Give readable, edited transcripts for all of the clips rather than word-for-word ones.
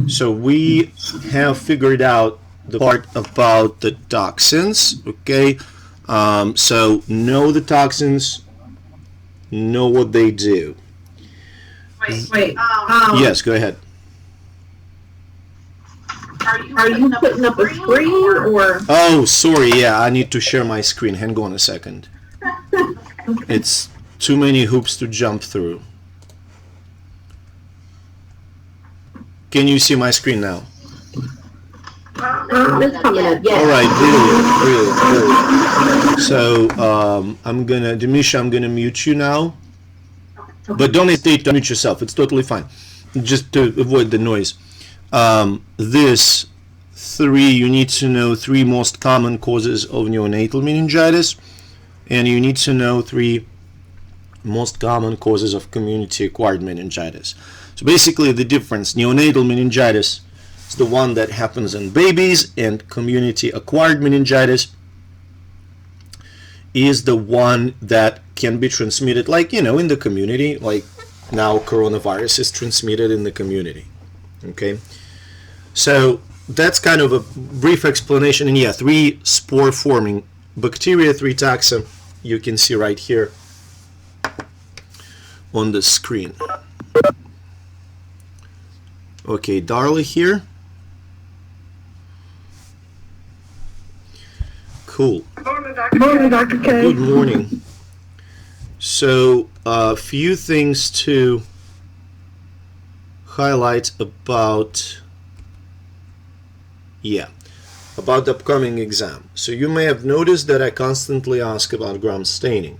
So we have figured out the part about the toxins, okay? So know the toxins, know what they do. Wait. Yes, go ahead. Are you putting up a screen or? Oh, sorry, yeah, I need to share my screen. Hang on a second. It's too many hoops to jump through. Can you see my screen now? It's coming up, yes. All right, brilliant. So Demisha, I'm gonna mute you now. But don't hesitate to mute yourself. It's totally fine. Just to avoid the noise. You need to know 3 most common causes of neonatal meningitis, and you need to know 3 most common causes of community-acquired meningitis. So basically the difference, neonatal meningitis is the one that happens in babies, and community-acquired meningitis is the one that can be transmitted, like, in the community, like now coronavirus is transmitted in the community. Okay, so that's kind of a brief explanation. And yeah, 3 spore-forming bacteria, 3 taxa, you can see right here on the screen. Okay, Darla here. Cool. Good morning, Dr. K. Good morning. So a few things to highlight about the upcoming exam. So you may have noticed that I constantly ask about gram staining.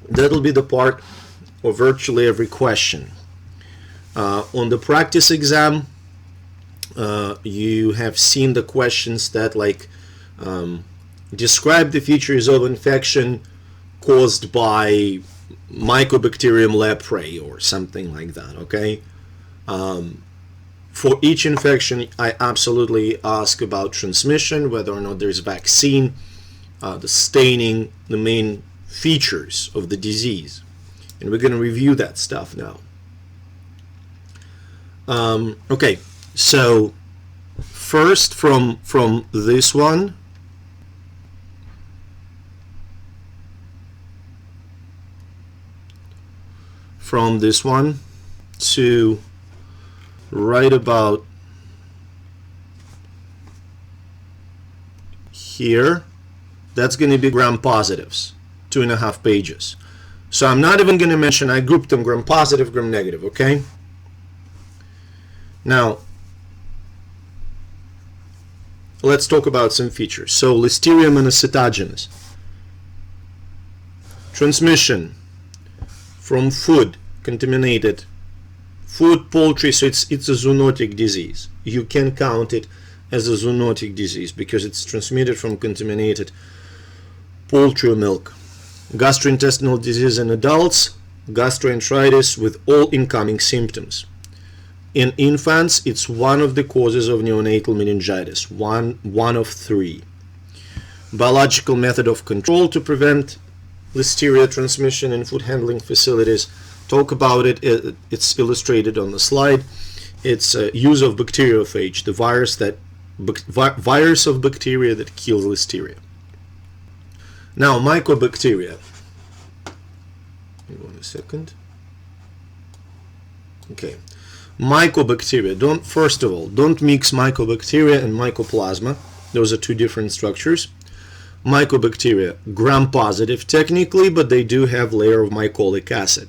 That'll be the part of virtually every question. On the practice exam, you have seen the questions that describe the features of infection caused by Mycobacterium leprae or something like that, okay? For each infection, I absolutely ask about transmission, whether or not there's vaccine, the staining, the main features of the disease. And we're going to review that stuff now. Okay, so first from this one, to right about here, that's going to be gram positives, 2.5 pages. So I'm not even going to mention, I grouped them gram positive, gram negative, okay? Now, let's talk about some features. So Listeria monocytogenes. Transmission from food, contaminated food, poultry, so it's a zoonotic disease. You can count it as a zoonotic disease because it's transmitted from contaminated poultry or milk. Gastrointestinal disease in adults, gastroenteritis with all incoming symptoms. In infants, it's one of the causes of neonatal meningitis, one of 3. Biological method of control to prevent Listeria transmission in food handling facilities. Talk about it. It's illustrated on the slide. It's use of bacteriophage, the virus of bacteria that kills Listeria. Now, mycobacteria. Hang on a second. Okay. Mycobacteria. First of all, don't mix mycobacteria and mycoplasma. Those are 2 different structures. Mycobacteria, gram positive technically, but they do have layer of mycolic acid.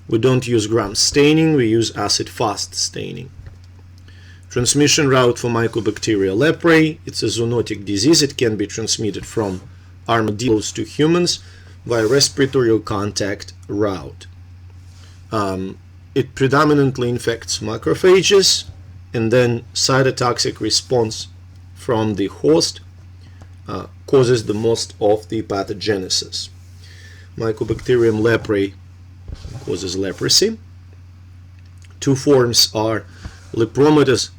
We don't use gram staining, we use acid-fast staining. Transmission route for Mycobacteria leprae, it's a zoonotic disease. It can be transmitted from armadillos to humans via respiratory contact route. It predominantly infects macrophages, and then cytotoxic response from the host causes the most of the pathogenesis. Mycobacterium leprae causes leprosy. 2 forms are lepromatous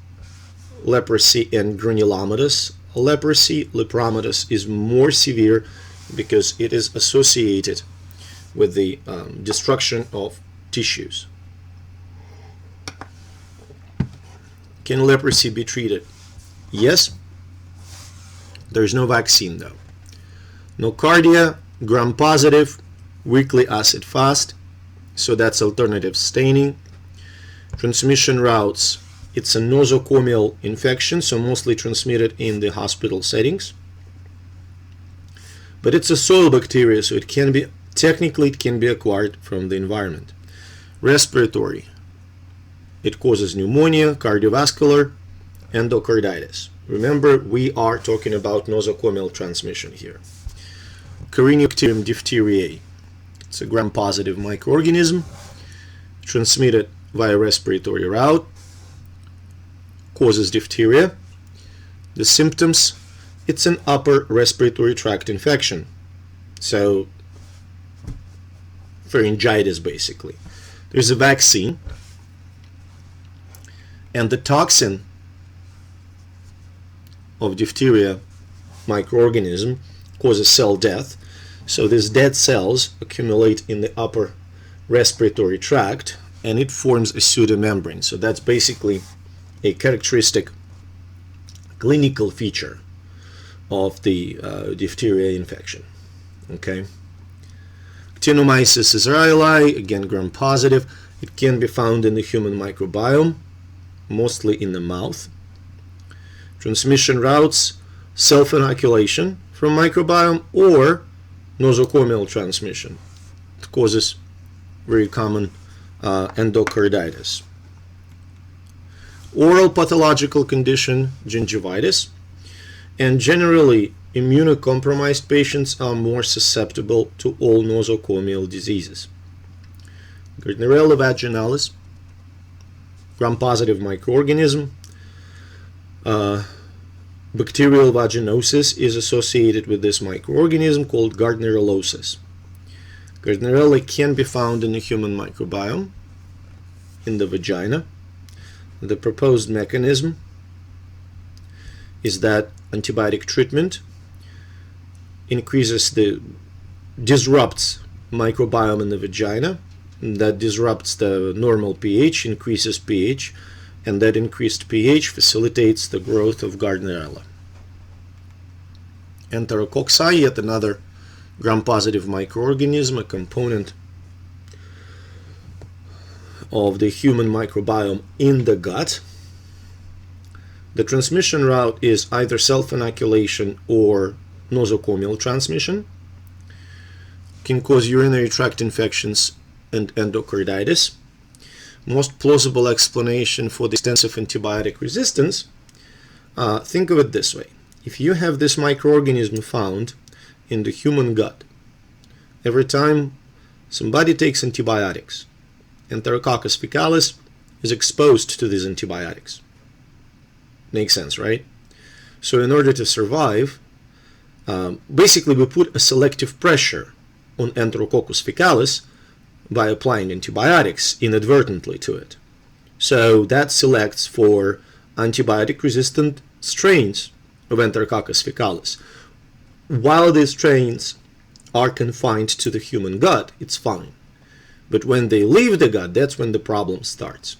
leprosy and granulomatous leprosy. Lepromatous is more severe because it is associated with the destruction of tissues. Can leprosy be treated? Yes. There's no vaccine though. Nocardia, gram-positive, weakly acid fast, so that's alternative staining. Transmission routes, it's a nosocomial infection, so mostly transmitted in the hospital settings. But it's a soil bacteria, so it can be, technically it can be acquired from the environment. Respiratory, it causes pneumonia, cardiovascular, endocarditis. Remember, we are talking about nosocomial transmission here. Cryptococcus diphtheriae, it's a gram-positive microorganism transmitted via respiratory route, causes diphtheria. The symptoms, it's an upper respiratory tract infection, so pharyngitis basically. There's a vaccine, and the toxin of diphtheria microorganism causes cell death, so these dead cells accumulate in the upper respiratory tract and it forms a pseudomembrane. So that's basically a characteristic clinical feature of the diphtheria infection. Okay. Cutaneous Mycosis, again gram-positive. It can be found in the human microbiome, mostly in the mouth. Transmission routes, self-inoculation from microbiome or nosocomial transmission. It causes very common endocarditis. Oral pathological condition, gingivitis, and generally immunocompromised patients are more susceptible to all nosocomial diseases. Gardnerella vaginalis, gram-positive microorganism. Bacterial vaginosis is associated with this microorganism called Gardnerellosis. Gardnerella can be found in the human microbiome, in the vagina. The proposed mechanism is that antibiotic treatment disrupts microbiome in the vagina. That disrupts the normal pH, increases pH, and that increased pH facilitates the growth of Gardnerella. Enterococci, yet another gram-positive microorganism, a component of the human microbiome in the gut. The transmission route is either self-inoculation or nosocomial transmission. Can cause urinary tract infections and endocarditis. Most plausible explanation for the extensive antibiotic resistance, think of it this way. If you have this microorganism found in the human gut, every time somebody takes antibiotics, Enterococcus faecalis is exposed to these antibiotics. Makes sense, right? So in order to survive, basically we put a selective pressure on Enterococcus faecalis by applying antibiotics inadvertently to it. So that selects for antibiotic-resistant strains of Enterococcus faecalis. While these strains are confined to the human gut, it's fine. But when they leave the gut, that's when the problem starts.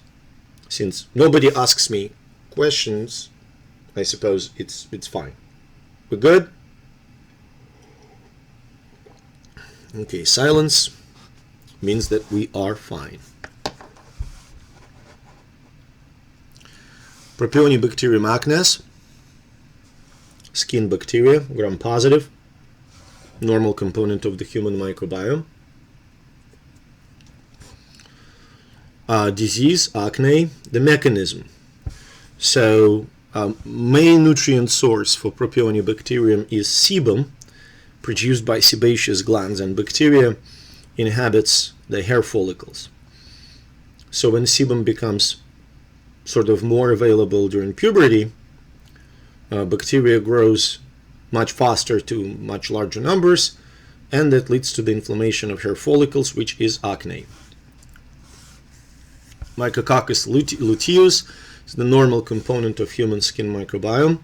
Since nobody asks me questions, I suppose it's fine. We're good? Okay, silence means that we are fine. Propionibacterium acnes, skin bacteria, gram-positive, normal component of the human microbiome. Disease, acne, the mechanism. So, main nutrient source for Propionibacterium is sebum, produced by sebaceous glands, and bacteria inhabits the hair follicles. So when sebum becomes sort of more available during puberty, bacteria grows much faster to much larger numbers, and that leads to the inflammation of hair follicles, which is acne. Micrococcus luteus is the normal component of human skin microbiome.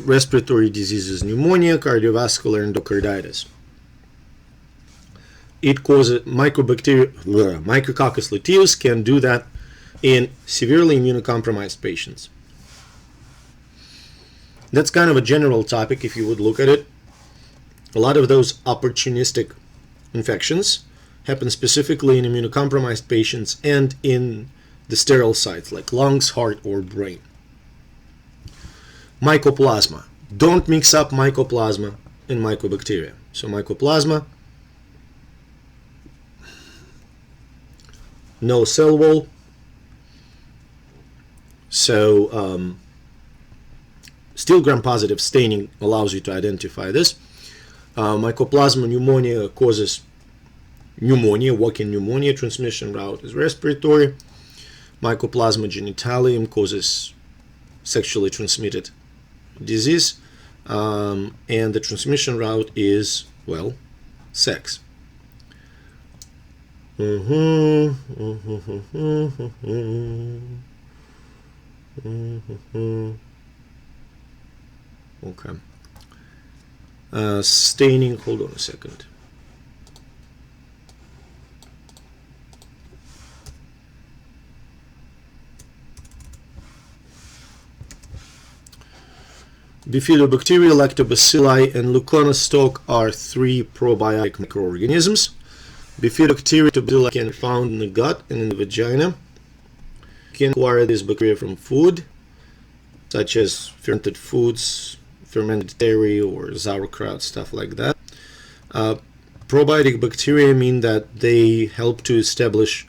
Respiratory diseases, pneumonia, cardiovascular, endocarditis. It causes Micrococcus luteus can do that in severely immunocompromised patients. That's kind of a general topic if you would look at it. A lot of those opportunistic infections happen specifically in immunocompromised patients and in the sterile sites like lungs, heart, or brain. Mycoplasma. Don't mix up mycoplasma and mycobacteria. So mycoplasma, no cell wall. So still gram-positive staining allows you to identify this. Mycoplasma pneumonia causes pneumonia, walk-in pneumonia. Transmission route is respiratory. Mycoplasma genitalium causes sexually transmitted disease, and the transmission route is, well, sex. Okay. Staining, hold on a second. Bifidobacteria, lactobacilli, and leuconostoc are three probiotic microorganisms. Bifidobacteria can be found in the gut and in the vagina. You can acquire these bacteria from food, such as fermented foods, fermented dairy, or sauerkraut, stuff like that. Probiotic bacteria mean that they help to establish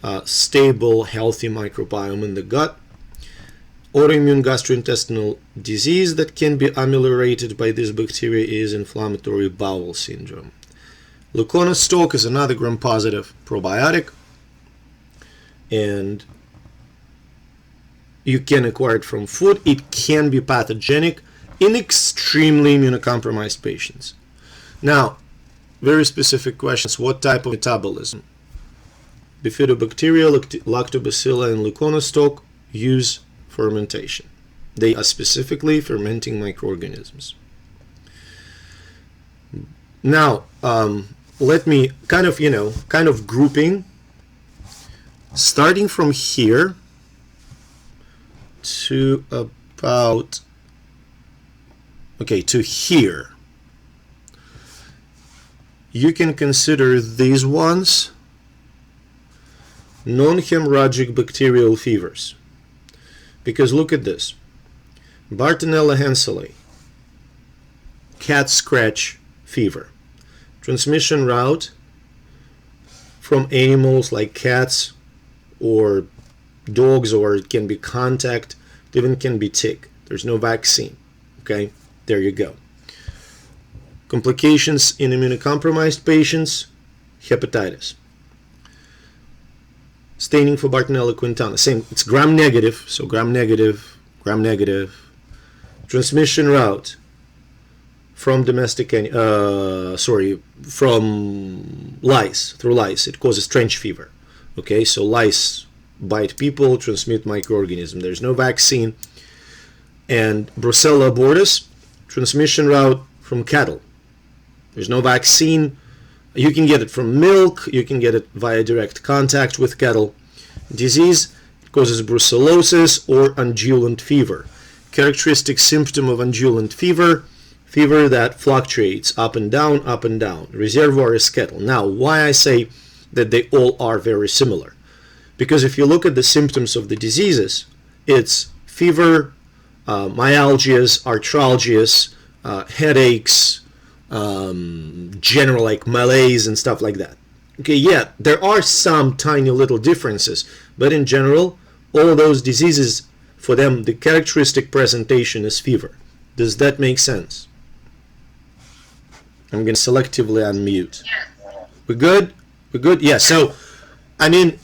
a stable, healthy microbiome in the gut. Autoimmune gastrointestinal disease that can be ameliorated by this bacteria is inflammatory bowel syndrome. Leuconostoc is another gram-positive probiotic, and you can acquire it from food. It can be pathogenic in extremely immunocompromised patients. Now, very specific questions. What type of metabolism? Bifidobacteria, lactobacilli, and leuconostoc use fermentation. They are specifically fermenting microorganisms. Now, let me kind of grouping, starting from here to about, to here. You can consider these ones non-hemorrhagic bacterial fevers. Because look at this. Bartonella henselae, cat scratch fever. Transmission route from animals like cats or dogs, or it can be contact, it even can be tick. There's no vaccine. Okay, there you go. Complications in immunocompromised patients, hepatitis. Staining for Bartonella quintana, same, it's gram-negative, so gram-negative. Transmission route from from lice, through lice. It causes trench fever. Okay, so lice bite people, transmit microorganisms. There's no vaccine. And Brucella abortus, transmission route from cattle. There's no vaccine. You can get it from milk, you can get it via direct contact with cattle. Disease causes brucellosis or undulant fever. Characteristic symptom of undulant fever, fever that fluctuates up and down, up and down. Reservoir is cattle. Now, why I say that they all are very similar? Because if you look at the symptoms of the diseases, it's fever, myalgias, arthralgias, headaches, general like malaise and stuff like that. Okay, yeah, there are some tiny little differences, but in general, all those diseases, for them, the characteristic presentation is fever. Does that make sense? I'm going to selectively unmute. We're good? We're good? Yeah, so, I mean,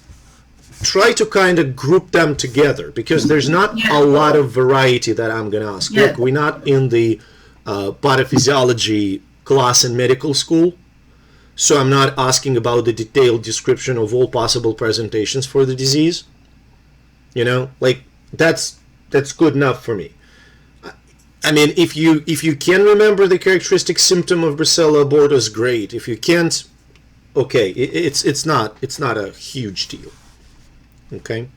try to kind of group them together, because there's not a lot of variety that I'm going to ask. Look, we're not in the pathophysiology class in medical school, so I'm not asking about the detailed description of all possible presentations for the disease. You know, like that's good enough for me. I mean, if you can remember the characteristic symptom of Brucella abortus, great. If you can't, okay, it's not a huge deal. Okay.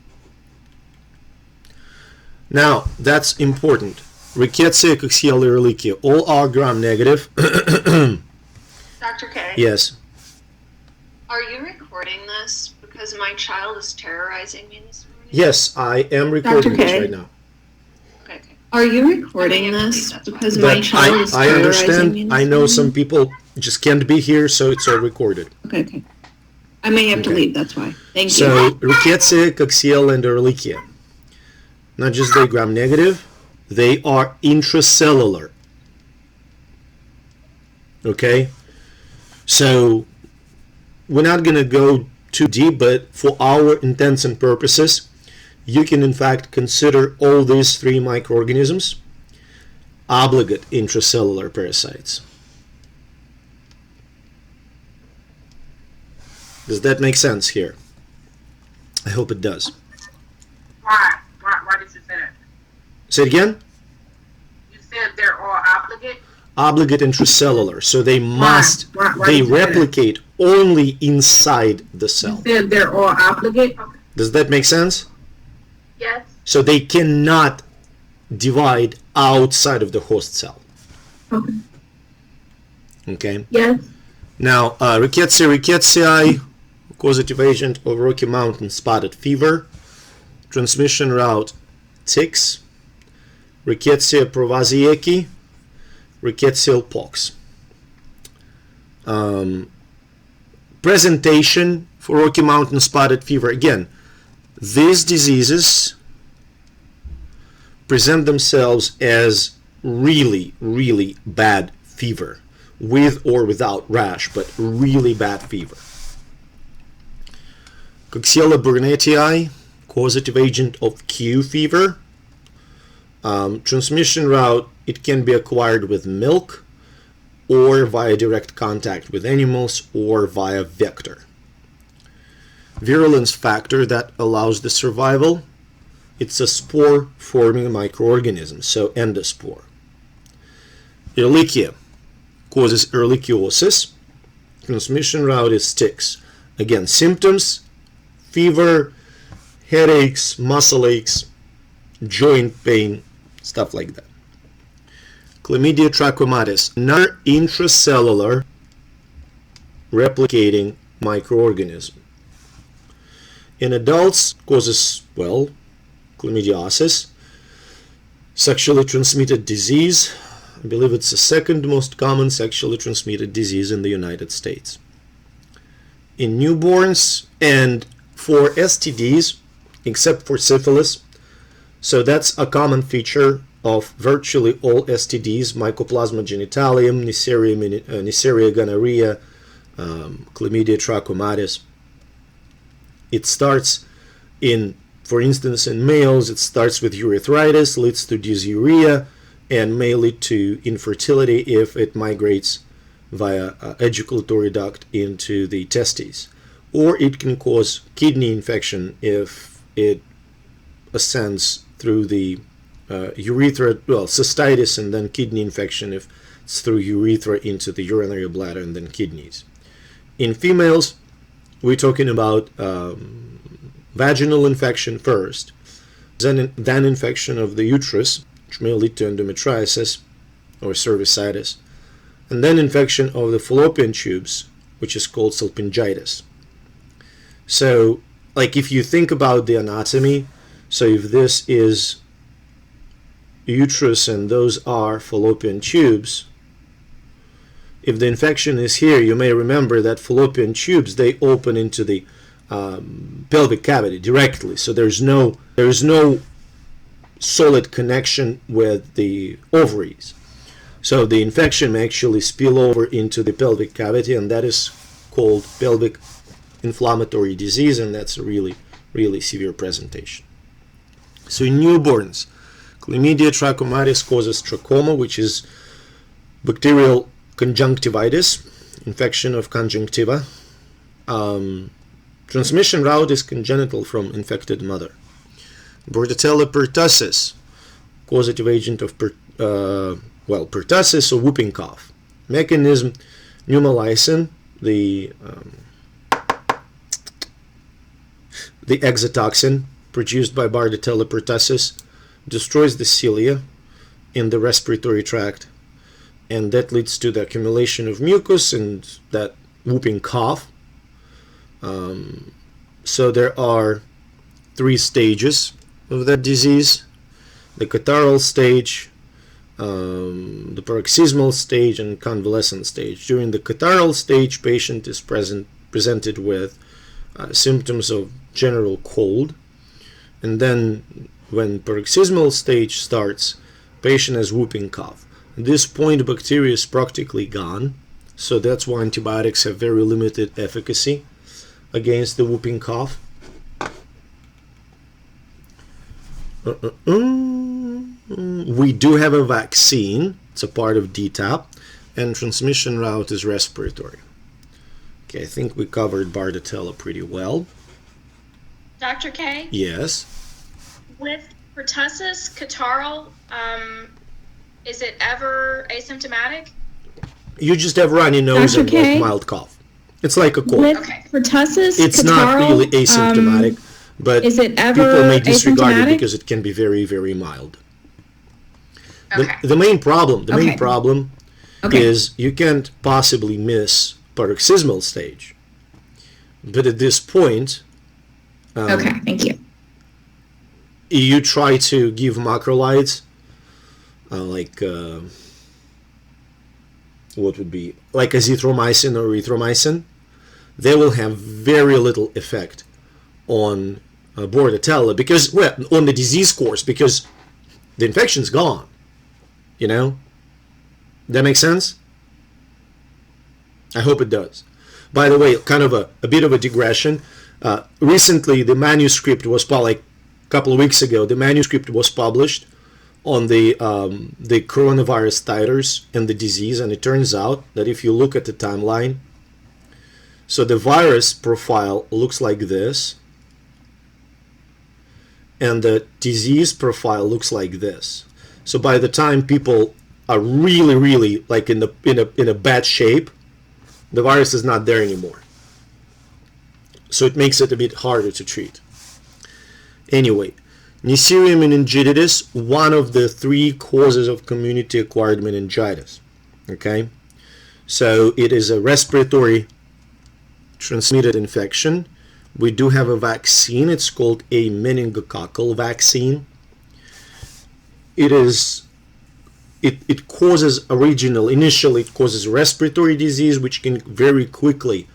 Now, that's important. Rickettsia, Coxiella, Ehrlichia, all are gram-negative. Dr. K? Yes. Are you recording this? Because my child is terrorizing me this morning. Yes, I am recording this right now. Okay, okay. Are you recording this? Because my But child is I terrorizing me understand. this I know morning. some people just can't be here, so it's all recorded. Okay, okay. I may have to Okay. leave, that's why. Thank you. So, Rickettsia, Coxiella, and Ehrlichia. Not just they gram-negative, they are intracellular. Okay? So, we're not going to go too deep, but for our intents and purposes, you can in fact consider all these three microorganisms obligate intracellular parasites. Does that make sense here? I hope it does. Why? Why did you say that? Say it again? You said they're all obligate? Obligate intracellular. So they must, Why they did you say that? replicate only inside the cell. You said they're all obligate? Does that make sense? Yes. So they cannot divide outside of the host cell. Okay. Okay? Yes. Now, Rickettsia, causative agent of Rocky Mountain spotted fever. Transmission route, ticks. Rickettsia provazieki, rickettsial pox. Presentation for Rocky Mountain spotted fever. Again, these diseases present themselves as really, really bad fever, with or without rash, but really bad fever. Coxiella burnetii, causative agent of Q fever. Transmission route, it can be acquired with milk or via direct contact with animals or via vector. Virulence factor that allows the survival, it's a spore-forming microorganism, so endospore. Ehrlichia causes ehrlichiosis. Transmission route is ticks. Again, symptoms, fever, headaches, muscle aches, joint pain, stuff like that. Chlamydia trachomatis, another intracellular replicating microorganism. In adults, causes, well, chlamydiosis, sexually transmitted disease. I believe it's the second most common sexually transmitted disease in the United States. In newborns and for STDs, except for syphilis, so that's a common feature of virtually all STDs, Mycoplasma genitalium, Neisseria gonorrhea, Chlamydia trachomatis. It starts in, for instance, in males, it starts with urethritis, leads to dysuria, and may lead to infertility if it migrates via ejaculatory duct into the testes. Or it can cause kidney infection if it ascends through the urethra, well, cystitis and then kidney infection if it's through urethra into the urinary bladder and then kidneys. In females, we're talking about vaginal infection first, then infection of the uterus, which may lead to endometriosis or cervicitis, and then infection of the fallopian tubes, which is called salpingitis. So, like if you think about the anatomy, so if this is uterus and those are fallopian tubes, if the infection is here, you may remember that fallopian tubes, they open into the pelvic cavity directly. So there is no solid connection with the ovaries. So the infection may actually spill over into the pelvic cavity, and that is called pelvic inflammatory disease, and that's a really, really severe presentation. So in newborns, Chlamydia trachomatis causes trachoma, which is bacterial conjunctivitis, infection of conjunctiva. Transmission route is congenital from infected mother. Bordetella pertussis, causative agent of pertussis or whooping cough. Mechanism, pneumolysin, the exotoxin produced by Bordetella pertussis, destroys the cilia in the respiratory tract, and that leads to the accumulation of mucus and that whooping cough. So there are 3 stages of that disease: the catarrhal stage, the paroxysmal stage, and convalescent stage. During the catarrhal stage, patient is presented with symptoms of general cold, and then when paroxysmal stage starts, patient has whooping cough. At this point, bacteria is practically gone, so that's why antibiotics have very limited efficacy against the whooping cough. We do have a vaccine. It's a part of DTaP, and transmission route is respiratory. Okay, I think we covered Bordetella pretty well. Dr. K? Yes. With pertussis catarrhal, is it ever asymptomatic? You just have runny nose Dr. and K? mild cough. It's like a cold. With Okay. pertussis, It's catarrhal, not really asymptomatic, but is it ever people may disregard it asymptomatic? because it can be very, very mild. Okay. The main problem Okay. is you can't possibly miss paroxysmal stage. But at this point, Okay, thank you. you try to give macrolides, what would be like azithromycin or erythromycin. They will have very little effect on Bordetella because, well, on the disease course, because the infection's gone. You know? That makes sense? I hope it does. By the way, kind of a bit of a digression. Recently, the manuscript was like a couple of weeks ago. The manuscript was published on the coronavirus titers and the disease, and it turns out that if you look at the timeline, so the virus profile looks like this, and the disease profile looks like this. So by the time people are really, really like in a bad shape, the virus is not there anymore. So it makes it a bit harder to treat. Anyway, Neisseria meningitidis, one of the 3 causes of community-acquired meningitis. Okay, so it is a respiratory transmitted infection. We do have a vaccine. It's called a meningococcal vaccine. It causes initially it causes respiratory disease, which can very quickly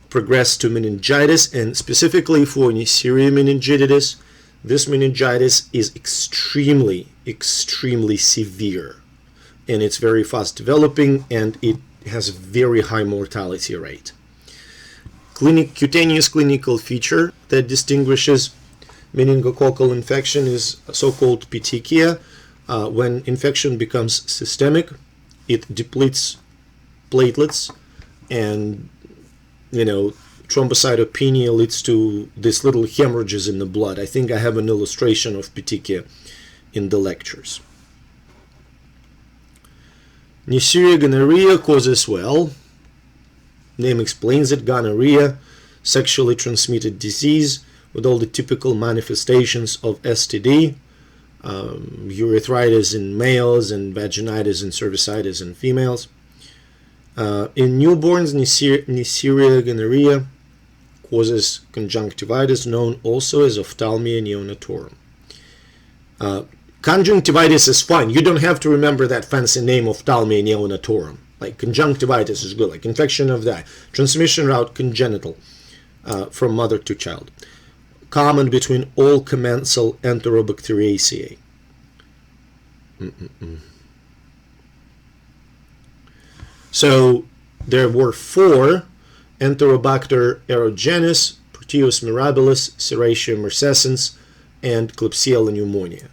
progress to meningitis, and specifically for Neisseria meningitidis, this meningitis is extremely, extremely severe, and it's very fast developing, and it has a very high mortality rate. Cutaneous clinical feature that distinguishes meningococcal infection is so-called petechia. When infection becomes systemic, it depletes platelets, and thrombocytopenia leads to these little hemorrhages in the blood. I think I have an illustration of petechia in the lectures. Neisseria gonorrhea causes, well, name explains it, gonorrhea, sexually transmitted disease with all the typical manifestations of STD, urethritis in males and vaginitis and cervicitis in females. In newborns, Neisseria gonorrhea causes conjunctivitis, known also as ophthalmia neonatorum. Conjunctivitis is fine. You don't have to remember that fancy name, ophthalmia neonatorum. Like conjunctivitis is good, like infection of the eye. Transmission route congenital, from mother to child. Common between all commensal Enterobacteriaceae. So there were 4: Enterobacter aerogenes, Proteus mirabilis, Serratia marcescens, and Klebsiella pneumonia.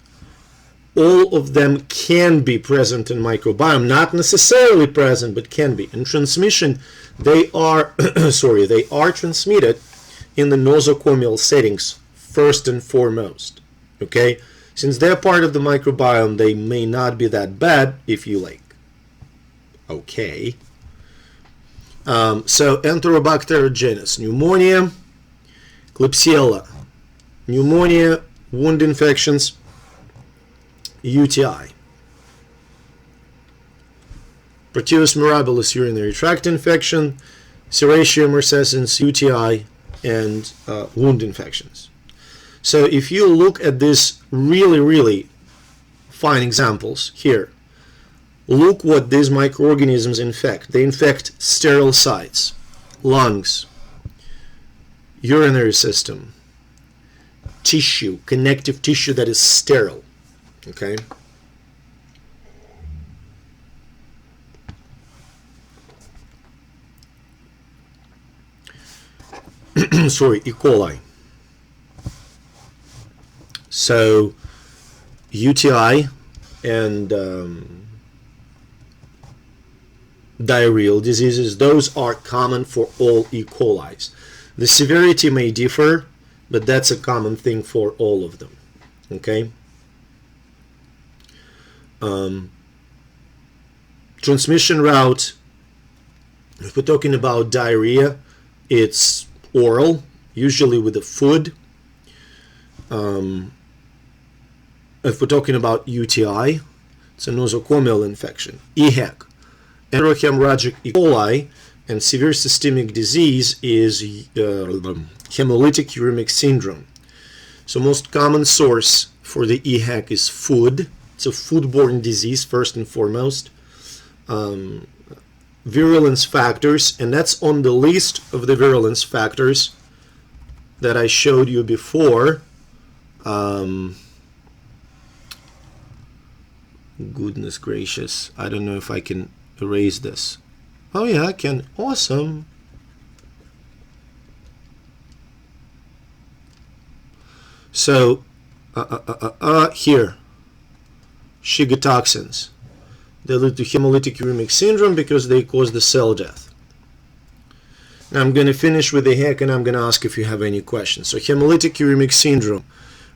All of them can be present in microbiome, not necessarily present, but can be. In transmission, they are they are transmitted in the nosocomial settings first and foremost. Okay, since they're part of the microbiome, they may not be that bad if you like. Okay. So Enterobacter aerogenes, pneumonia, Klebsiella, pneumonia, wound infections, UTI. Proteus mirabilis urinary tract infection, Serratia marcescens UTI, and wound infections. So if you look at these really fine examples here, look what these microorganisms infect. They infect sterile sites, lungs, urinary system, tissue, connective tissue that is sterile. Okay? Sorry, E. coli. So, UTI and diarrheal diseases, those are common for all E. colis. The severity may differ, but that's a common thing for all of them. Okay? Transmission route, if we're talking about diarrhea, it's oral, usually with the food. If we're talking about UTI, it's a nosocomial infection. EHEC, enterohemorrhagic E. coli, and severe systemic disease is hemolytic uremic syndrome. So most common source for the EHEC is food. It's a foodborne disease first and foremost. Virulence factors, and that's on the list of the virulence factors that I showed you before. Goodness gracious, I don't know if I can erase this. Oh yeah, I can. Awesome. So here, Shigella toxins. They lead to hemolytic uremic syndrome because they cause the cell death. Now I'm going to finish with the HEC and I'm going to ask if you have any questions. So hemolytic uremic syndrome.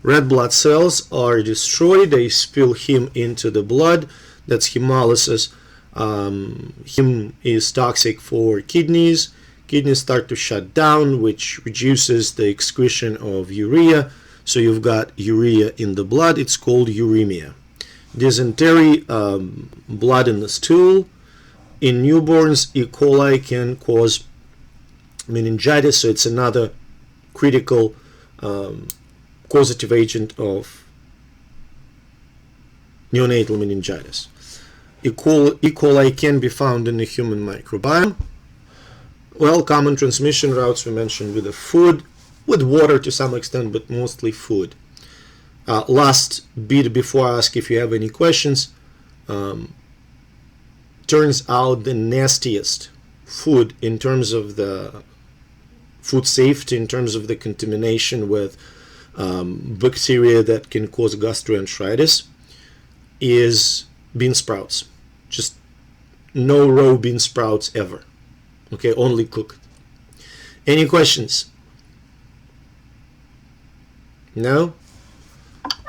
Red blood cells are destroyed. They spill heme into the blood. That's hemolysis. Heme is toxic for kidneys. Kidneys start to shut down, which reduces the excretion of urea. So you've got urea in the blood. It's called uremia. Dysentery, blood in the stool. In newborns, E. coli can cause meningitis, so it's another critical causative agent of neonatal meningitis. E. coli can be found in the human microbiome. Well, common transmission routes we mentioned with the food, with water to some extent, but mostly food. Last bit before I ask if you have any questions, turns out the nastiest food in terms of the food safety, in terms of the contamination with bacteria that can cause gastroenteritis, is bean sprouts. Just no raw bean sprouts ever. Okay, only cooked. Any questions? No?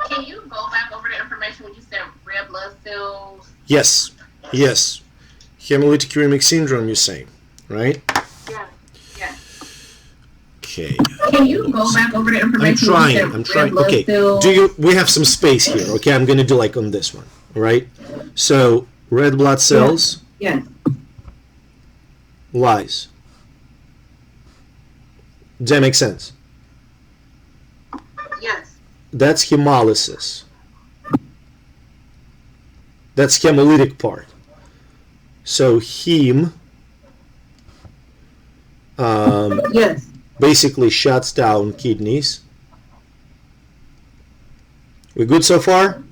Can you go back over the information when you said red blood cells? Yes, yes. Hemolytic uremic syndrome, you're saying, right? Yeah, yeah. Okay. Can you go back over the information? I'm trying. Okay. We have some space here. Okay, I'm gonna do like on this one. All right. So red blood cells. Yes. Lies. Does that make sense? Yes. That's hemolysis. That's hemolytic part. So heme Yes. basically shuts down kidneys. We good so far?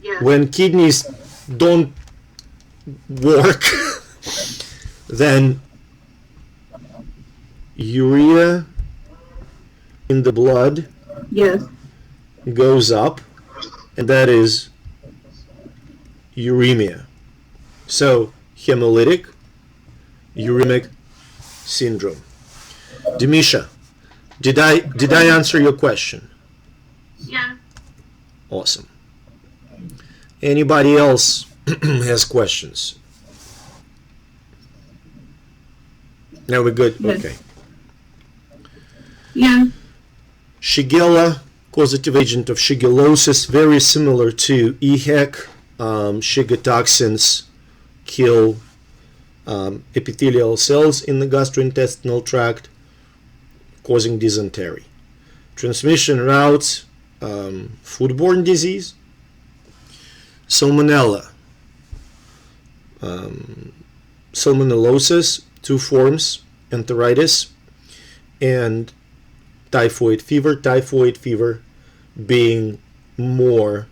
Yes. When kidneys don't work, then urea in the blood Yes. goes up, and that is uremia. So hemolytic uremic syndrome. Demisha, did I answer your question? Yeah. Awesome. Anybody else has questions? No, we're good. Yes. Okay. Yeah. Shigella causative agent of shigellosis, very similar to EHEC. Shiga toxins kill epithelial cells in the gastrointestinal tract, causing dysentery. Transmission routes, foodborne disease, salmonella, salmonellosis, 2 forms, enteritis, and typhoid fever being more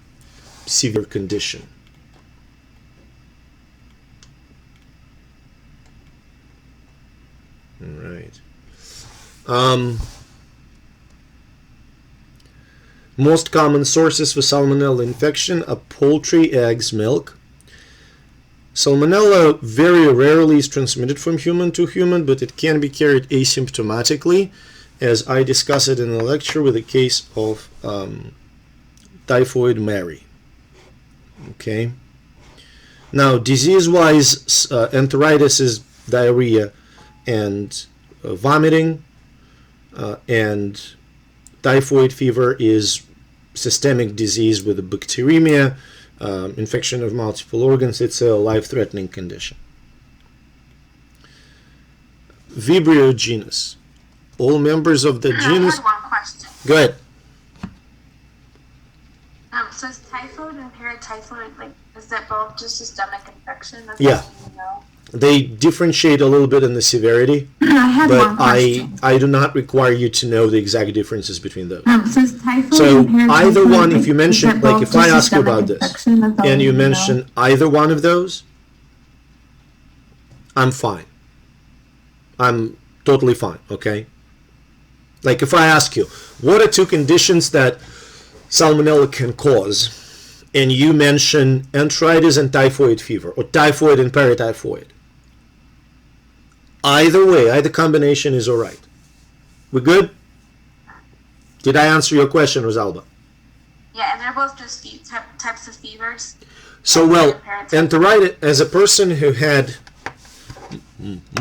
severe condition. All right. Most common sources for salmonella infection are poultry, eggs, milk. Salmonella very rarely is transmitted from human to human, but it can be carried asymptomatically, as I discuss it in a lecture with a case of typhoid Mary. Okay. Now, disease-wise, enteritis is diarrhea and vomiting, and typhoid fever is systemic disease with a bacteremia, infection of multiple organs. It's a life-threatening condition. Vibrio genus. All members of the genus. I had one question. Go ahead. So is typhoid and paratyphoid, like, is that both just systemic infection? That's Yeah. all you know? They differentiate a little bit in the severity, I had but one question. I do not require you to know the exact differences between those. Says typhoid So and paratyphoid, either one, if you is mention, that like both if I just ask you systemic about this, infection? That's all and you need to know. mention either one of those, I'm fine. I'm totally fine, okay? Like if I ask you, what are 2 conditions that salmonella can cause? And you mention enteritis and typhoid fever, or typhoid and paratyphoid. Either way, either combination is all right. We good? Did I answer your question, Rosalba? Yeah, and they're both just types of fevers. So, well, Paratyphoid. enteritis, as a person who had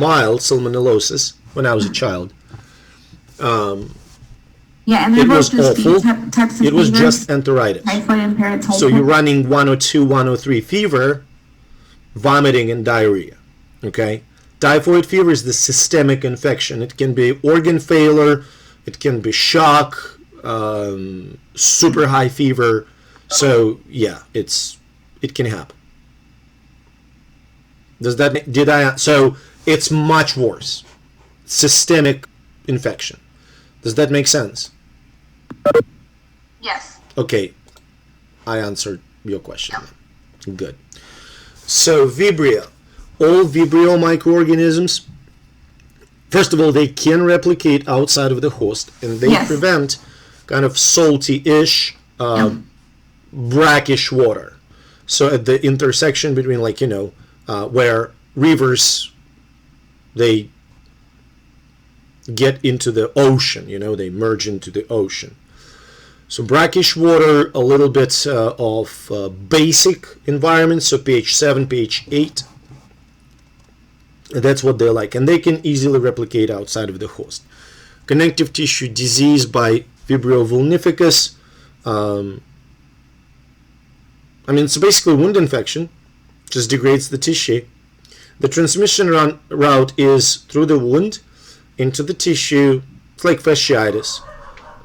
mild salmonellosis when I was a child, Yeah, and they're it both was just awful. types of It was fevers, just enteritis. typhoid and paratyphoid. So you're running 102, 103 fever, vomiting, and diarrhea. Okay? Typhoid fever is the systemic infection. It can be organ failure, it can be shock, super high fever. So yeah, it can happen. So it's much worse. Systemic infection. Does that make sense? Yes. Okay, I answered your question. Good. So Vibrio. All Vibrio microorganisms, first of all, they can replicate outside of the host, and they Yes. prevent kind of salty-ish, brackish water. So at the intersection between, like, where rivers, they get into the ocean, they merge into the ocean. So brackish water, a little bit of basic environment, so pH 7, pH 8. That's what they're like, and they can easily replicate outside of the host. Connective tissue disease by Vibrio vulnificus. It's basically wound infection, just degrades the tissue. The transmission route is through the wound into the tissue. It's like fasciitis.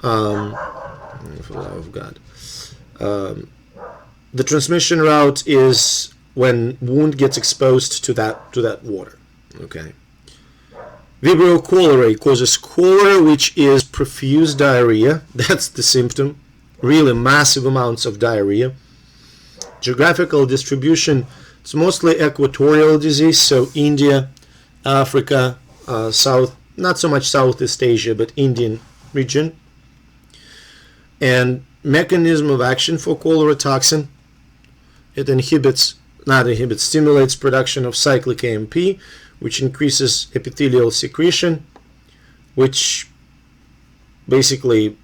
For the love of God. The transmission route is when wound gets exposed to that water. Okay. Vibrio cholerae causes cholera, which is profuse diarrhea. That's the symptom. Really massive amounts of diarrhea. Geographical distribution, it's mostly equatorial disease, so India, Africa, South, not so much Southeast Asia, but Indian region. And mechanism of action for cholera toxin, it stimulates production of cyclic AMP, which increases epithelial secretion, which basically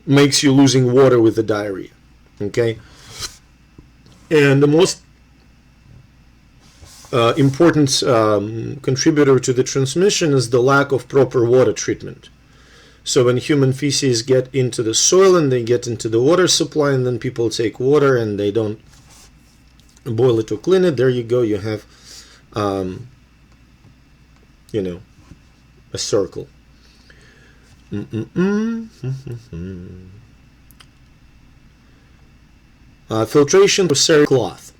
makes you losing water with the diarrhea. Okay? And the most important contributor to the transmission is the lack of proper water treatment. So when human feces get into the soil and they get into the water supply, and then people take water and they don't boil it or clean it, there you go, you have you know, a circle. Filtration with cereal cloth.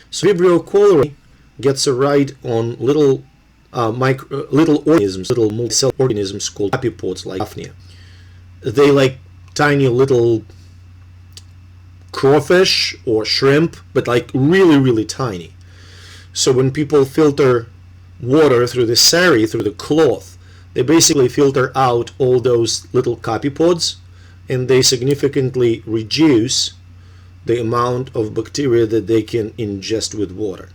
So Vibrio cholerae gets a ride on little little organisms, little multicellular organisms called apipods, like Daphnia. They like tiny little crawfish or shrimp, but like really, really tiny. So when people filter water through the sari, through the cloth, they basically filter out all those little copepods, and they significantly reduce the amount of bacteria that they can ingest with water.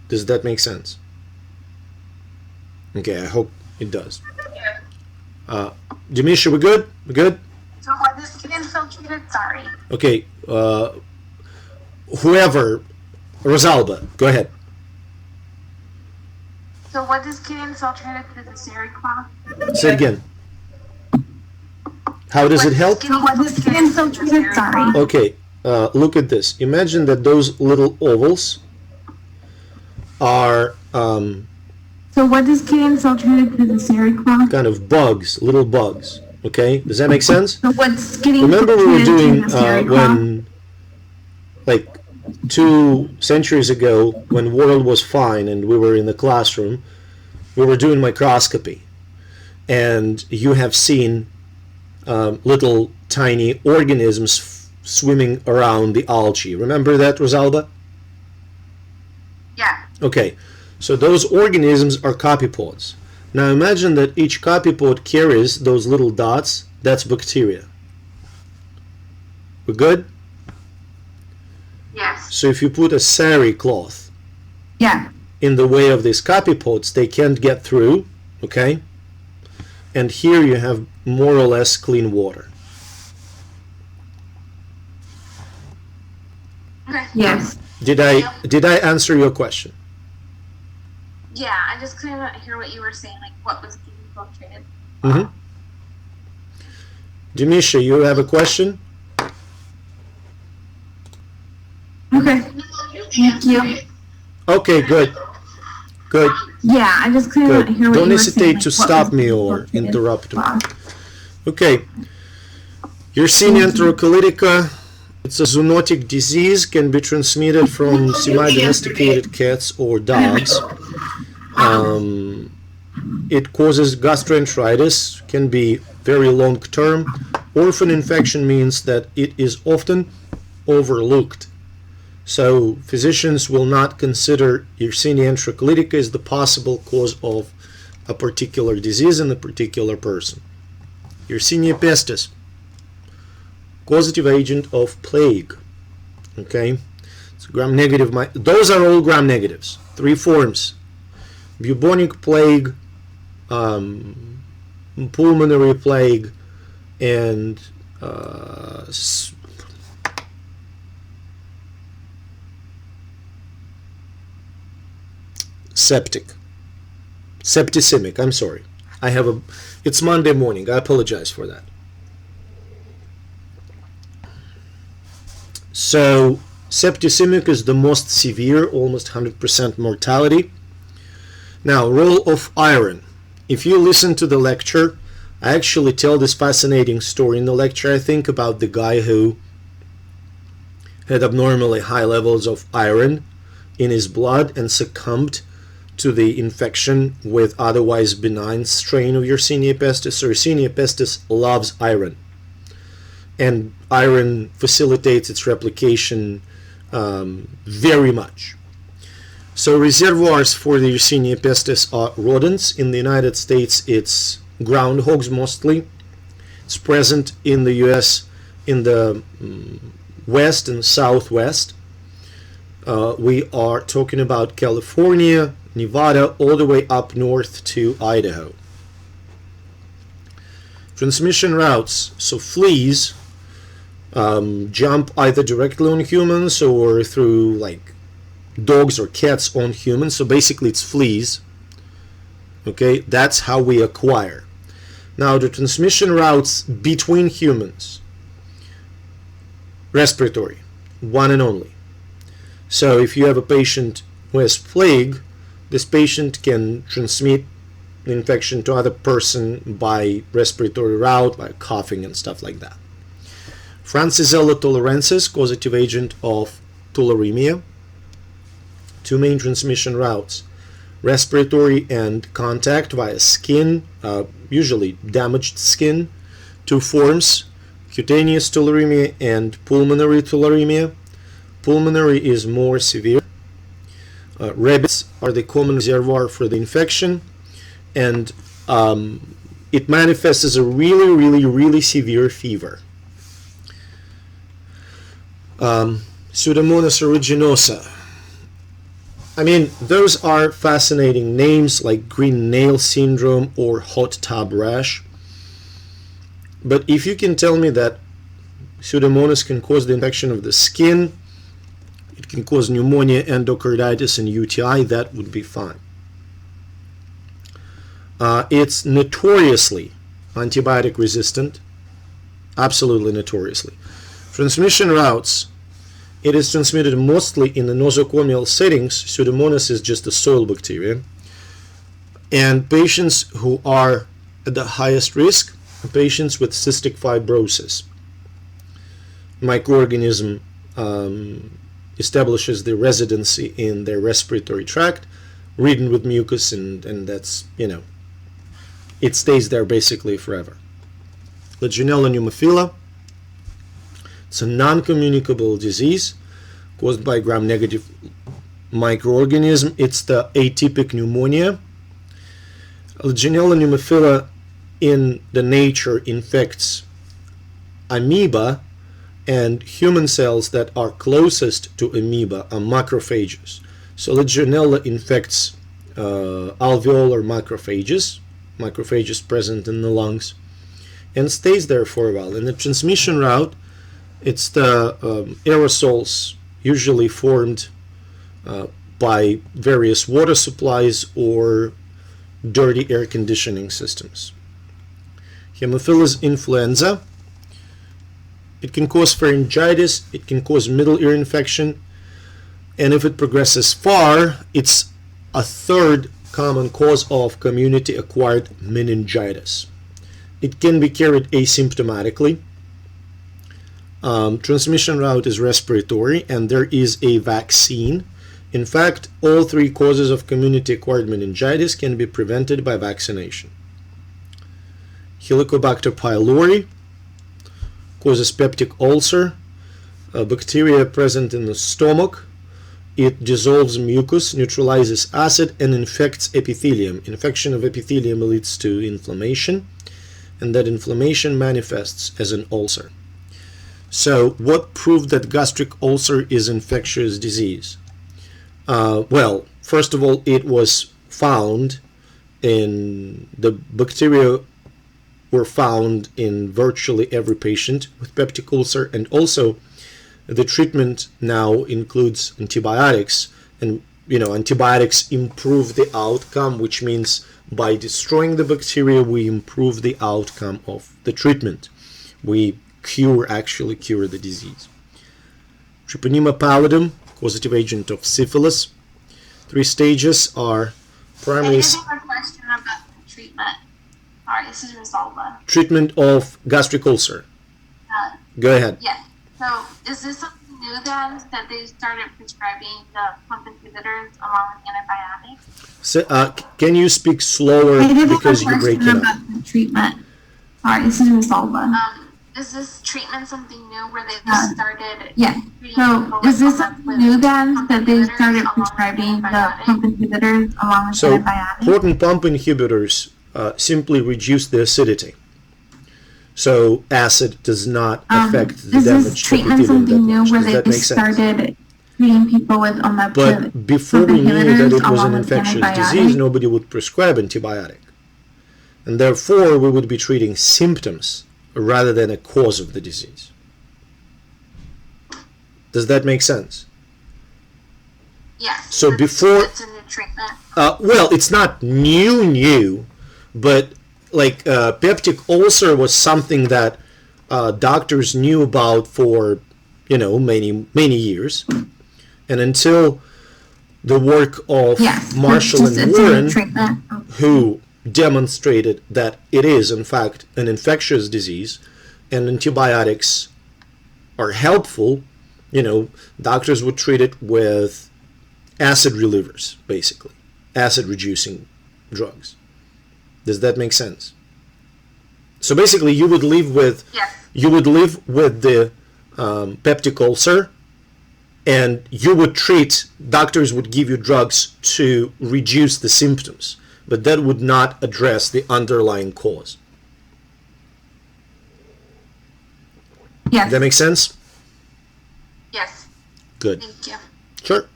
Does that make sense? Okay, I hope it does. Demisha, we good? We good? So what is skin infiltrated? Sorry. Okay, whoever, Rosalba, go ahead. So what is skin infiltrated through the sari cloth? Say it again. How does it help? So what is skin infiltrated? Sorry. Okay, look at this. Imagine that those little ovals are So what is skin infiltrated through the sari cloth? kind of bugs, little bugs. Okay, does that make sense? So what's getting Remember we were infiltrated through doing the sari cloth? when, like 2 centuries ago, when world was fine and we were in the classroom, we were doing microscopy, and you have seen little tiny organisms swimming around the algae. Remember that, Rosalba? Yeah. Okay, so those organisms are copepods. Now imagine that each copepod carries those little dots. That's bacteria. We're good? Yes. So if you put a sari cloth Yeah. in the way of these copepods, they can't get through, okay? And here you have more or less clean water. Okay. Yes. Did I answer your question? Yeah, I just couldn't hear what you were saying, like what was skin infiltrated. Mm-hmm. Demisha, you have a question? Okay. Thank you. Okay, good. Good. Yeah, I just couldn't Good. hear what Don't you were saying. hesitate to like, what stop was me or infiltrated. interrupt me. Wow. Okay. Yersinia enterocolytica, it's a zoonotic disease, can be transmitted from semi-domesticated cats or dogs. It causes gastroenteritis, can be very long-term. Orphan infection means that it is often overlooked. So physicians will not consider Yersinia enterocolytica as the possible cause of a particular disease in a particular person. Yersinia pestis, causative agent of plague. Okay, it's gram-negative. Those are all gram-negatives. 3 forms: bubonic plague, pulmonary plague, and septicemic. I'm sorry. It's Monday morning. I apologize for that. So septicemic is the most severe, almost 100% mortality. Now, role of iron. If you listen to the lecture, I actually tell this fascinating story in the lecture, I think, about the guy who had abnormally high levels of iron in his blood and succumbed to the infection with otherwise benign strain of Yersinia pestis. So Yersinia pestis loves iron, and iron facilitates its replication very much. So reservoirs for the Yersinia pestis are rodents. In the United States, it's groundhogs mostly. It's present in the US in the west and southwest. We are talking about California, Nevada, all the way up north to Idaho. Transmission routes. So fleas jump either directly on humans or through like dogs or cats on humans. So basically it's fleas. Okay, that's how we acquire. Now, the transmission routes between humans, respiratory, one and only. So if you have a patient who has plague, this patient can transmit the infection to other person by respiratory route, by coughing and stuff like that. Francisella tularensis, causative agent of tularemia. Two main transmission routes: respiratory and contact via skin, usually damaged skin. Two forms: cutaneous tularemia and pulmonary tularemia. Pulmonary is more severe. Rabies are the common reservoir for the infection, and it manifests as a really severe fever. Pseudomonas aeruginosa. I mean, those are fascinating names like green nail syndrome or hot tub rash. But if you can tell me that Pseudomonas can cause the infection of the skin, it can cause pneumonia, endocarditis, and UTI, that would be fine. It's notoriously antibiotic resistant, absolutely notoriously. Transmission routes: it is transmitted mostly in the nosocomial settings. Pseudomonas is just a soil bacteria. And patients who are at the highest risk are patients with cystic fibrosis. Microorganism establishes their residency in their respiratory tract, ridden with mucus, and that's, it stays there basically forever. Legionella pneumophila. It's a non-communicable disease caused by gram-negative microorganism. It's the atypic pneumonia. Legionella pneumophila in the nature infects amoeba, and human cells that are closest to amoeba are macrophages. So Legionella infects alveolar macrophages present in the lungs, and stays there for a while. And the transmission route, it's the aerosols usually formed by various water supplies or dirty air conditioning systems. Haemophilus influenza. It can cause pharyngitis, it can cause middle ear infection, and if it progresses far, it's a third common cause of community-acquired meningitis. It can be carried asymptomatically. Transmission route is respiratory, and there is a vaccine. In fact, all three causes of community-acquired meningitis can be prevented by vaccination. Helicobacter pylori causes peptic ulcer, a bacteria present in the stomach. It dissolves mucus, neutralizes acid, and infects epithelium. Infection of epithelium leads to inflammation, and that inflammation manifests as an ulcer. So what proved that gastric ulcer is infectious disease? Well, first of all, it was found in the bacteria were found in virtually every patient with peptic ulcer, and also the treatment now includes antibiotics, and antibiotics improve the outcome, which means by destroying the bacteria we improve the outcome of the treatment. We actually cure the disease. Treponema pallidum, causative agent of syphilis. 3 stages are primary. I have a question about the treatment. Sorry, this is Rosalba. Treatment of gastric ulcer. Go ahead. Yeah. So is this something new then, that they started prescribing the pump inhibitors along with antibiotics? So, can you speak slower because you're breaking up? About the treatment. Sorry, this is Rosalba. Is this treatment something new where they just started? Yeah. So is this something new then, that they started prescribing the pump inhibitors along with So antibiotics? proton pump inhibitors simply reduce the acidity. So acid does not affect the is damage. this treatment something new where they started treating people with But before we knew that it was an infectious disease, nobody would prescribe antibiotic. And therefore, we would be treating symptoms rather than a cause of the disease. Does that make sense? Yes. So before, it's a new treatment. well, it's not new, but like peptic ulcer was something that doctors knew about for many years, and until the work of Marshall and Warren, who demonstrated that it is in fact an infectious disease and antibiotics are helpful, doctors would treat it with acid relievers, basically acid reducing drugs. Does that make sense? So basically you would live with the peptic ulcer, and you would treat, doctors would give you drugs to reduce the symptoms, but that would not address the underlying cause. Yes. Does that make sense? Yes. Good. Thank you. Sure.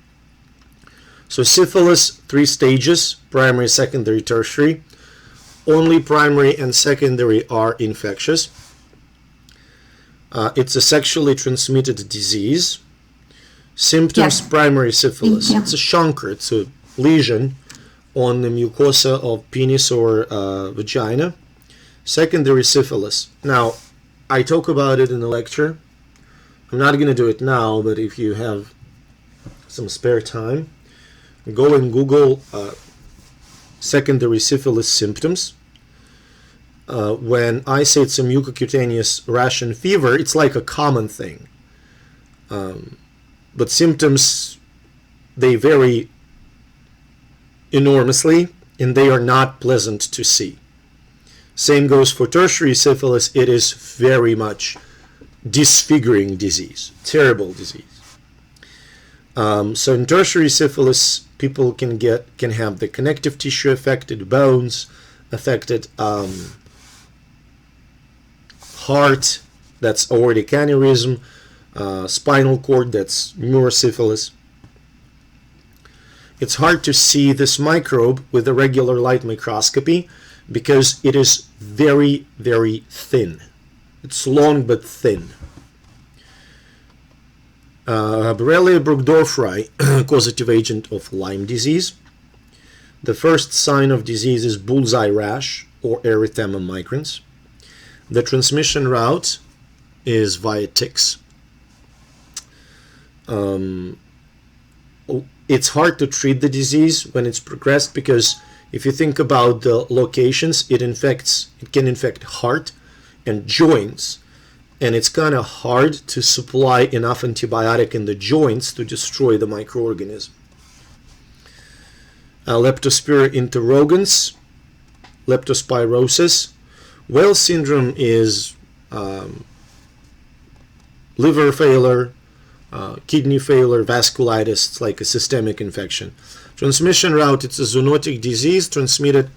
So syphilis, 3 stages: primary, secondary, tertiary. Only primary and secondary are infectious. It's a sexually transmitted disease. Symptoms: primary syphilis. It's a chancre, it's a lesion on the mucosa of penis or vagina. Secondary syphilis. Now, I talk about it in the lecture. I'm not going to do it now, but if you have some spare time, go and Google secondary syphilis symptoms. When I say it's a mucocutaneous rash and fever, it's like a common thing. But symptoms, they vary enormously, and they are not pleasant to see. Same goes for tertiary syphilis. It is very much disfiguring disease, terrible disease. So in tertiary syphilis, people can have the connective tissue affected, bones affected, heart, that's aortic aneurysm, spinal cord, that's neurosyphilis. It's hard to see this microbe with a regular light microscopy because it is very, very thin. It's long but thin. Borrelia burgdorferi, causative agent of Lyme disease. The first sign of disease is bullseye rash or erythema migrans. The transmission route is via ticks. It's hard to treat the disease when it's progressed because if you think about the locations, it can infect heart and joints, and it's kind of hard to supply enough antibiotic in the joints to destroy the microorganism. Leptospira interrogans, leptospirosis. Wells syndrome is liver failure, kidney failure, vasculitis. It's like a systemic infection. Transmission route, it's a zoonotic disease transmitted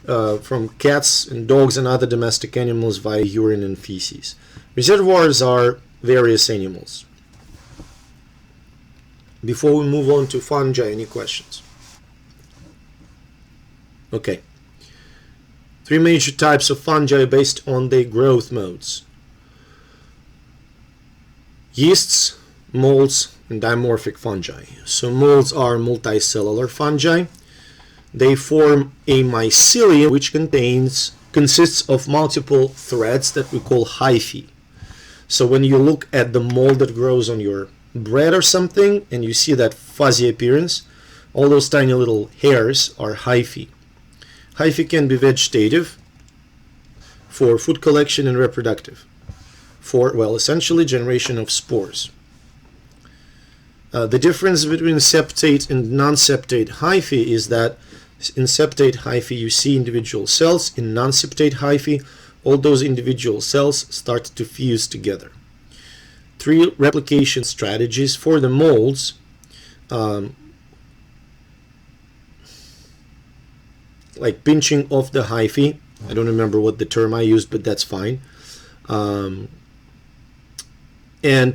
from cats and dogs and other domestic animals via urine and feces. Reservoirs are various animals. Before we move on to fungi, any questions? Okay. 3 major types of fungi based on their growth modes: yeasts, molds, and dimorphic fungi. So molds are multicellular fungi. They form a mycelium which consists of multiple threads that we call hyphae. So when you look at the mold that grows on your bread or something and you see that fuzzy appearance, all those tiny little hairs are hyphae. Hyphae can be vegetative, for food collection, and reproductive, for, well, essentially generation of spores. The difference between septate and non-septate hyphae is that in septate hyphae you see individual cells. In non-septate hyphae, all those individual cells start to fuse together. 3 replication strategies for the molds. Like pinching off the hyphae. I don't remember what the term I used, but that's fine. And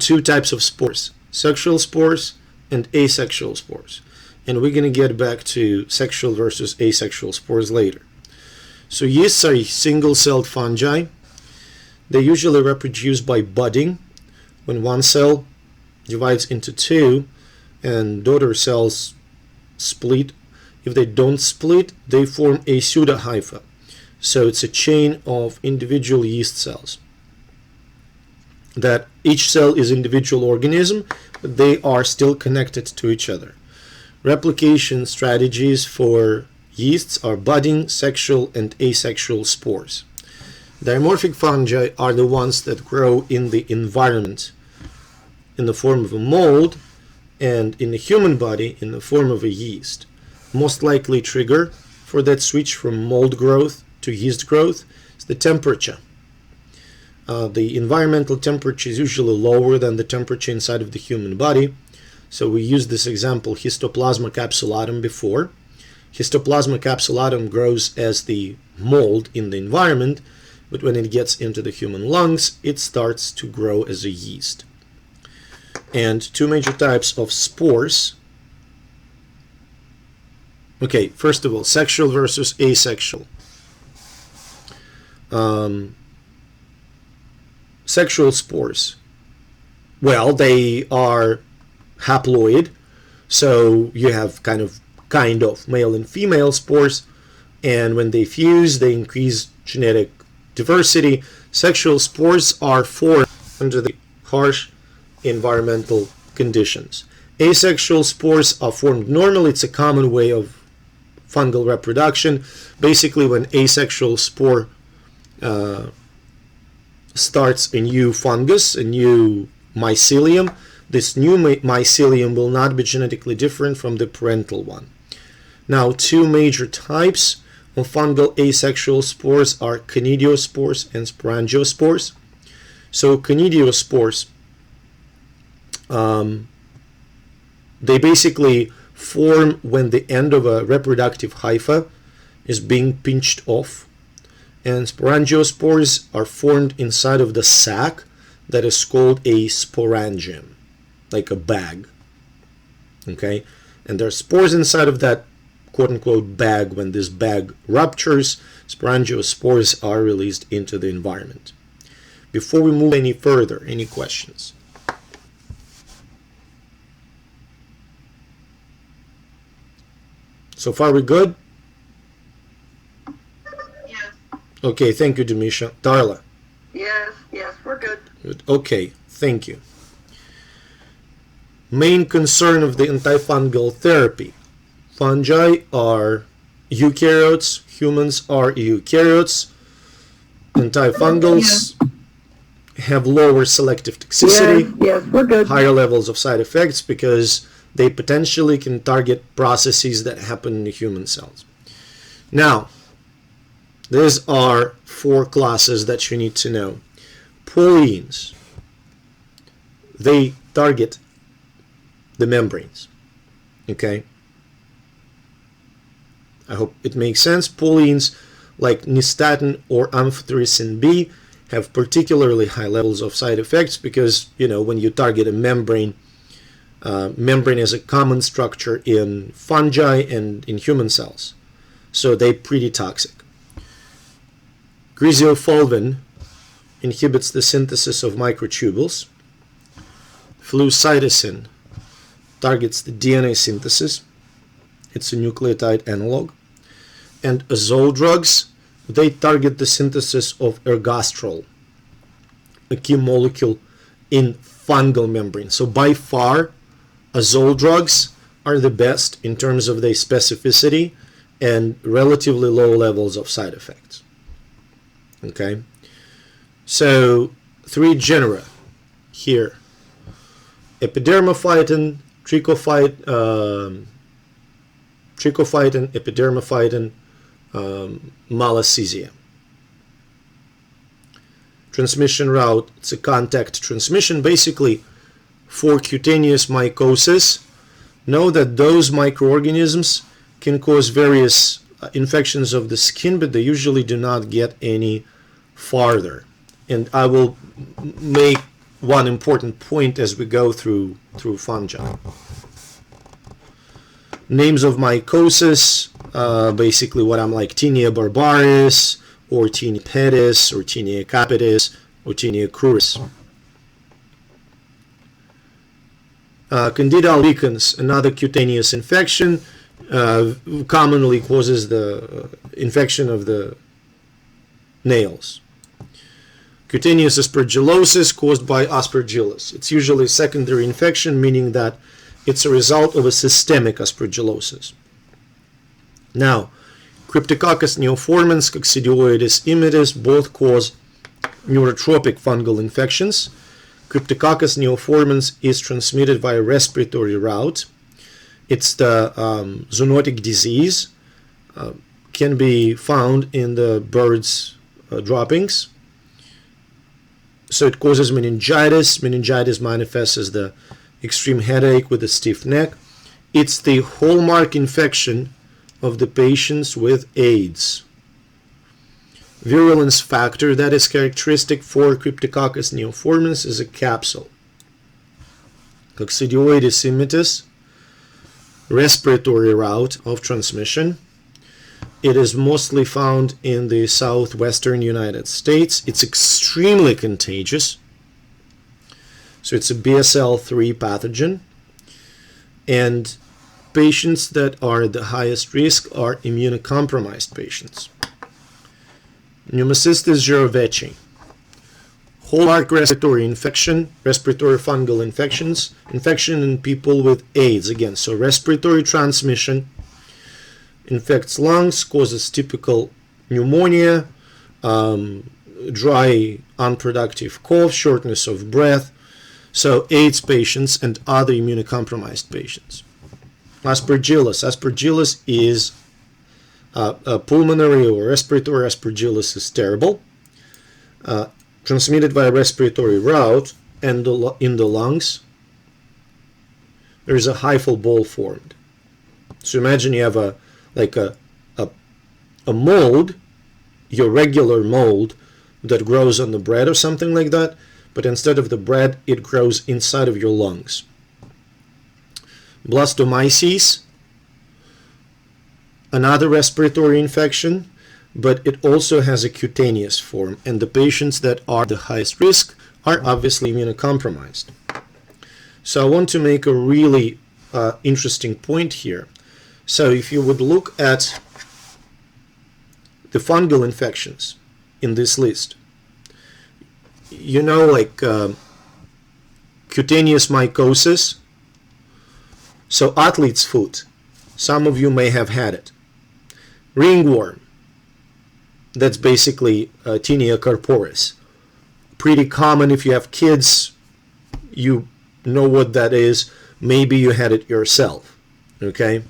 2 types of spores: sexual spores and asexual spores. And we're going to get back to sexual versus asexual spores later. So yeasts are single-celled fungi. They usually reproduce by budding, when one cell divides into 2 and daughter cells split. If they don't split, they form a pseudohypha. So it's a chain of individual yeast cells. That each cell is individual organism, but they are still connected to each other. Replication strategies for yeasts are budding, sexual, and asexual spores. Dimorphic fungi are the ones that grow in the environment in the form of a mold, and in the human body in the form of a yeast. Most likely trigger for that switch from mold growth to yeast growth is the temperature. The environmental temperature is usually lower than the temperature inside of the human body. So we used this example, Histoplasma capsulatum, before. Histoplasma capsulatum grows as the mold in the environment, but when it gets into the human lungs, it starts to grow as a yeast. And two major types of spores. Okay, first of all, sexual versus asexual. Sexual spores. Well, they are haploid, so you have kind of male and female spores, and when they fuse, they increase genetic diversity. Sexual spores are formed under the harsh environmental conditions. Asexual spores are formed normally. It's a common way of fungal reproduction. Basically, when asexual spore starts a new fungus, a new mycelium, this new mycelium will not be genetically different from the parental one. Now, two major types of fungal asexual spores are conidiospores and sporangiospores. So conidiospores, they basically form when the end of a reproductive hypha is being pinched off, and sporangiospores are formed inside of the sac that is called a sporangium, like a bag. Okay, and there are spores inside of that quote-unquote bag. When this bag ruptures, sporangiospores are released into the environment. Before we move any further, any questions? So far we're good? Yes. Okay, thank you, Demisha. Darla? Yes, we're good. Good. Okay, thank you. Main concern of the antifungal therapy. Fungi are eukaryotes, humans are eukaryotes. Antifungals have lower selective toxicity, Yes, we're good. higher levels of side effects because they potentially can target processes that happen in the human cells. Now, these are four classes that you need to know. Polyenes, they target the membranes. Okay? I hope it makes sense. Polyenes like nystatin or amphotericin B have particularly high levels of side effects because, you know, when you target a membrane, membrane is a common structure in fungi and in human cells. So they're pretty toxic. Griseofulvin inhibits the synthesis of microtubules. Flucytosine targets the DNA synthesis. It's a nucleotide analog. And azole drugs, they target the synthesis of ergosterol, a key molecule in fungal membrane. So by far, azole drugs are the best in terms of their specificity and relatively low levels of side effects. Okay, so three genera here: epidermophyton, trichophyton, epidermophyton, Malassezia. Transmission route, it's a contact transmission. Basically, for cutaneous mycosis, know that those microorganisms can cause various infections of the skin, but they usually do not get any farther. And I will make one important point as we go through fungi. Names of mycosis, basically what I'm like, Tinea barbaris, or Tinea pedis, or Tinea capitis, or Tinea cruris. Candida albicans, another cutaneous infection, commonly causes the infection of the nails. Cutaneous aspergillosis caused by aspergillus. It's usually a secondary infection, meaning that it's a result of a systemic aspergillosis. Now, Cryptococcus Neoformans, Coccidioides immitis, both cause neurotropic fungal infections. Cryptococcus Neoformans is transmitted via respiratory route. It's the zoonotic disease, can be found in the bird's droppings. So it causes meningitis. Meningitis manifests as the extreme headache with a stiff neck. It's the hallmark infection of the patients with AIDS. Virulence factor that is characteristic for Cryptococcus neoformans is a capsule. Coccidioides immitis, respiratory route of transmission. It is mostly found in the southwestern United States. It's extremely contagious. So it's a BSL-3 pathogen. And patients that are at the highest risk are immunocompromised patients. Pneumocystis jirovecii. Hallmark respiratory infection, respiratory fungal infections, infection in people with AIDS. Again, so respiratory transmission, infects lungs, causes typical pneumonia, dry, unproductive cough, shortness of breath. So AIDS patients and other immunocompromised patients. Aspergillus. Aspergillus is a pulmonary or respiratory aspergillus is terrible. Transmitted via respiratory route and in the lungs. There is a hyphal ball formed. So imagine you have a mold, your regular mold that grows on the bread or something like that, but instead of the bread, it grows inside of your lungs. Blastomyces, another respiratory infection, but it also has a cutaneous form, and the patients that are the highest risk are obviously immunocompromised. So I want to make a really interesting point here. So if you would look at the fungal infections in this list, you know, like cutaneous mycosis, so athlete's foot, some of you may have had it. Ringworm, that's basically Tinea corporis. Pretty common if you have kids, you know what that is. Maybe you had it yourself, okay?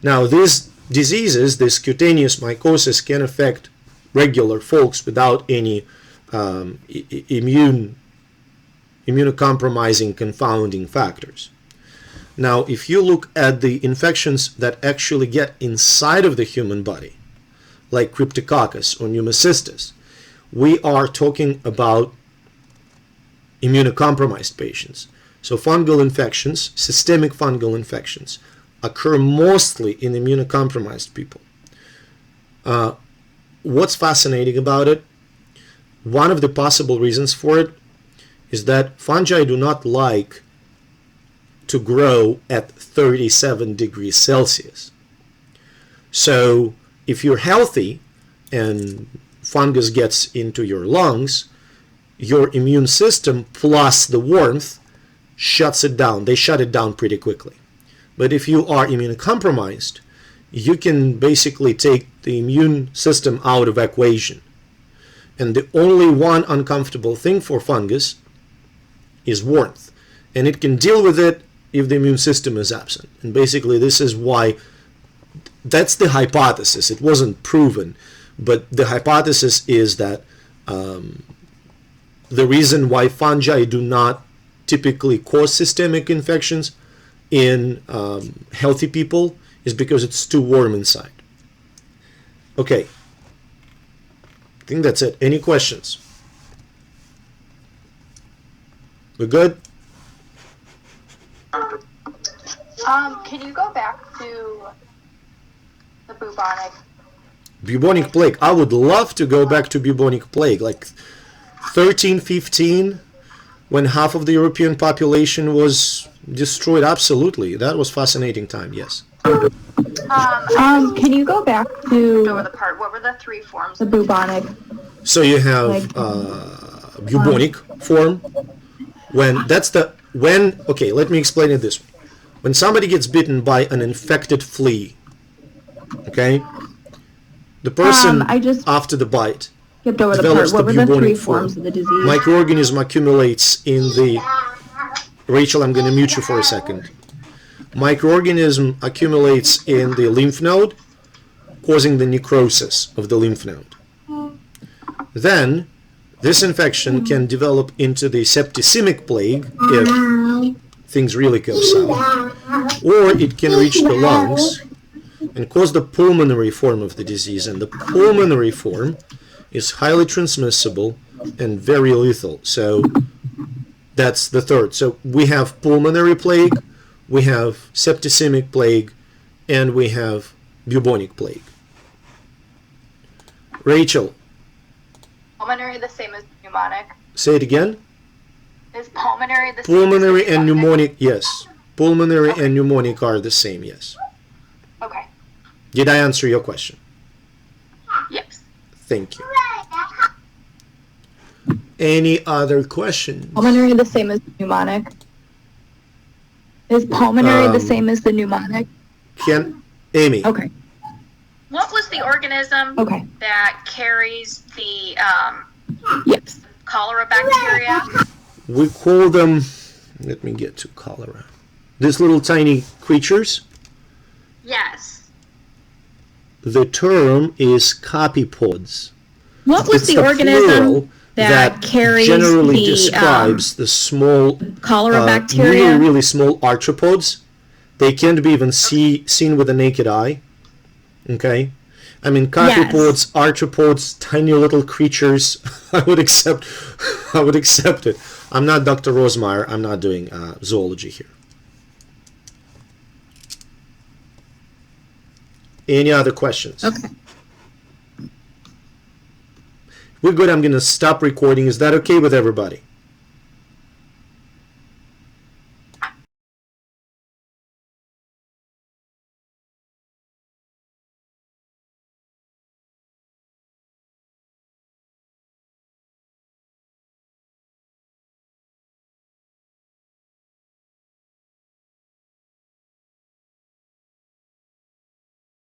Now, these diseases, this cutaneous mycosis, can affect regular folks without any immunocompromising confounding factors. Now, if you look at the infections that actually get inside of the human body, like Cryptococcus or Pneumocystis, we are talking about immunocompromised patients. So fungal infections, systemic fungal infections, occur mostly in immunocompromised people. What's fascinating about it? One of the possible reasons for it is that fungi do not like to grow at 37 degrees Celsius. So if you're healthy and fungus gets into your lungs, your immune system plus the warmth shuts it down. They shut it down pretty quickly. But if you are immunocompromised, you can basically take the immune system out of equation. And the only one uncomfortable thing for fungus is warmth. And it can deal with it if the immune system is absent. And basically this is why, that's the hypothesis. It wasn't proven, but the hypothesis is that the reason why fungi do not typically cause systemic infections in healthy people is because it's too warm inside. Okay, I think that's it. Any questions? We're good? Can you go back to the bubonic plague? I would love to go back to bubonic plague, like 1315, when half of the European population was destroyed. Absolutely, that was fascinating time. Yes. Can you go back to over the part? What were the three forms? the bubonic So you have bubonic form. Okay, let me explain it this way. When somebody gets bitten by an infected flea, okay, the person after the bite develops the bubonic form. Microorganism accumulates in the... Rachel, I'm going to mute you for a second. Microorganism accumulates in the lymph node, causing the necrosis of the lymph node. Then, this infection can develop into the septicemic plague if things really go south. Or it can reach the lungs and cause the pulmonary form of the disease. And the pulmonary form is highly transmissible and very lethal. So that's the third. So we have pulmonary plague, we have septicemic plague, and we have bubonic plague. Rachel. Pulmonary the same as pneumonic? Say it again. Is pulmonary the same Pulmonary as and pneumonic, yes. Pulmonary and pneumonic are the same, yes. Okay. Did I answer your question? Yes. Thank you. Any other questions? Pulmonary the same as pneumonic? Is pulmonary the same as the pneumonic? Amy. Okay. What was the organism that carries the Yes. cholera bacteria? We call them, let me get to cholera. These little tiny creatures. Yes. The term is copypods. What was the organism that carries generally the describes the small cholera bacteria? really, really small arthropods. They can't be even seen with the naked eye. Okay? I mean, copypods, arthropods, tiny little creatures. I would accept it. I'm not Dr. Rosemeyer. I'm not doing zoology here. Any other questions? Okay. We're good. I'm going to stop recording. Is that okay with everybody?